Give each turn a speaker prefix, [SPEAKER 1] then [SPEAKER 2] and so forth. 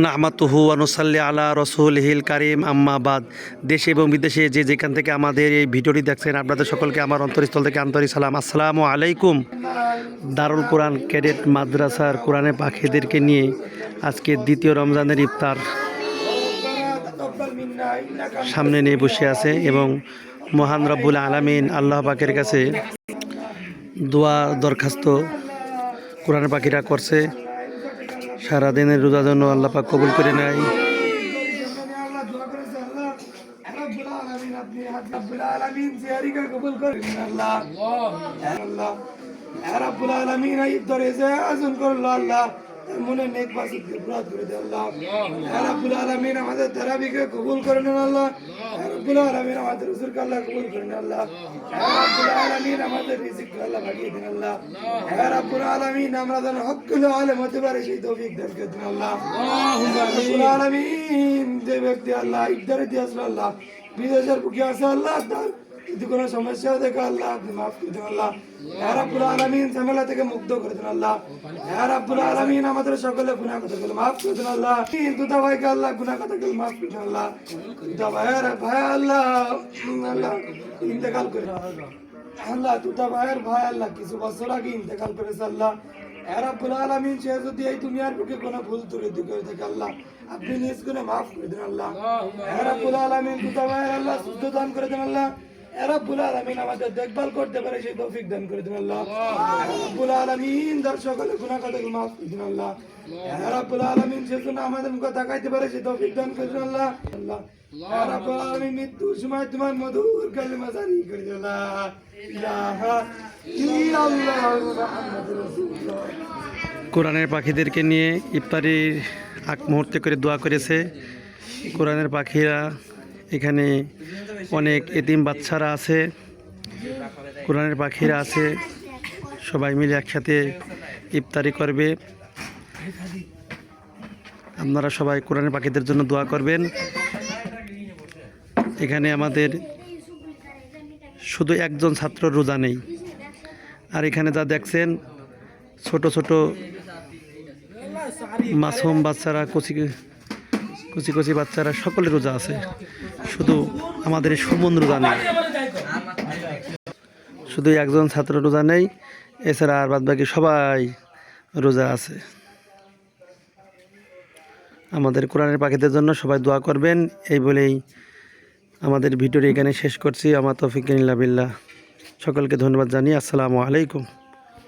[SPEAKER 1] নাহমাতুহু ওয়া নুসাল্লি আলা রাসূলিহিল কারীম আম্মা বাদ। দেশে এবং বিদেশে যে যেখান থেকে আমাদের এই ভিডিওটি দেখছেন আপনাদের সকলকে আমার অন্তরস্থল থেকে আন্তরিক সালাম, আসসালামু আলাইকুম। দারুল কোরআন ক্যাডেট মাদ্রাসার কোরআনে পাখিদেরকে নিয়ে আজকে দ্বিতীয় রমজানের ইফতার সামনে নিয়ে বসে আছে এবং মহান রব্বুল আলামিন আল্লাহ পাকের কাছে দোয়া দরখাস্ত কোরআনের পাখিরা করছে। সারাদিনের রোজা জন্য আল্লাহ পাক কবুল করে নেয়।
[SPEAKER 2] মনে নেক বাসিক পুরা করে দে আল্লাহ। ইয়া রাব্বুল আলামিন আমাদের তারাবিকে কবুল করে নেন আল্লাহ। ইয়া রাব্বুল আলামিন আমাদের উজুরকে আল্লাহ কবুল করে নেন আল্লাহ। ইয়া রাব্বুল আলামিন আমাদের রিজিককে আল্লাহ বাড়িয়ে দেন আল্লাহ। ইয়া রাব্বুল আলামিন আমরা যেন হক্কুল আলেম হতে পারি সেই তৌফিক দান করে দেন আল্লাহ। ইয়া রাব্বুল আলামিন যে ব্যক্তি আল্লাহ ইফতারে দিয়ে আসলো আল্লাহ বিদেশের বুকে আছে আল্লাহ যদি কোনো সমস্যা দেখো আল্লাহ আপনি মাফ করে দেন আল্লাহ। ইয়া রাব্বুল আলামিন ঝামেলা থেকে মুক্ত করে দেন আল্লাহ। ইয়া রাব্বুল আলামিন আমাদের সকলে গুনাহ কথাগুলো মাফ করে দেন আল্লাহ। দুটা ভাইকে আল্লাহ গুনাহ কথাগুলো মাফ করে দেন আল্লাহ। দুটা ভাইয়ের ভাই আল্লাহ আল্লাহ ইন্তেকাল করে আল্লাহ। দুটা ভাইয়ের ভাই আল্লাহ কিছু বছর আগে ইন্তেকাল করেছে আল্লাহ। ইয়া রাব্বুল আলামিন সে যদি এই দুনিয়ার বুকে কোনো ভুল ত্রুটি করে থাকে আল্লাহ আপনি নিজ করে মাফ করে দেন আল্লাহ। ইয়া রাব্বুল আলামিন দুটা ভাইয়ের আল্লাহ সুস্থ দান করে দেন আল্লাহ। ইয়া রাব্বুল আলামিন আমাদের দেখভাল করতে পারে সেই তৌফিক দান করে দেন আল্লাহ। ইয়া রাব্বুল আলামিন তার সকলে গুনাহ কথাগুলো মাফ করে দেন আল্লাহ। ইয়া রাব্বুল আলামিন সেজন্য আমাদের মুখে তাকাইতে পারে সেই তৌফিক দান করে দেন আল্লাহ। আল্লাহ ইয়া রাব্বুল আলামিন মৃত্যুর সময় তোমার মধুর কালিমা জারি করে দেন লা ইলাহা ইল্লাল্লাহ মুহাম্মাদুর রাসূলুল্লাহ।
[SPEAKER 1] কোরআনের পাখিদেরকে নিয়ে ইফতারির আগ মুহূর্তে করে দোয়া করেছে। কোরআনের পাখিরা এখানে অনেক এতিম বাচ্চারা আছে, কোরআনের পাখিরা আছে, সবাই মিলে একসাথে ইফতারি করবে। আপনারা সবাই কোরআনের পাখিদের জন্য দোয়া করবেন। এখানে আমাদের শুধু একজন ছাত্র রোজা নেই, আর এখানে যা দেখছেন ছোট ছোট মাসুম বাচ্চারা, কচি কচি বাচ্চারা সকলে রোজা আছে, শুধু আমাদের সুমন রোজা নেই। শুধু একজন ছাত্র রোজা নেই, এছাড়া আর বাদ বাকি সবাই রোজা আছে। আমাদের কোরআনের পাখিদের জন্য সবাই দোয়া করবেন এই বলেই আমাদের ভিডিওটি এখানে শেষ করছি। আমার তৌফিক ইল্লা বিল্লাহ। সকলকে ধন্যবাদ জানিয়ে আসসালামু আলাইকুম।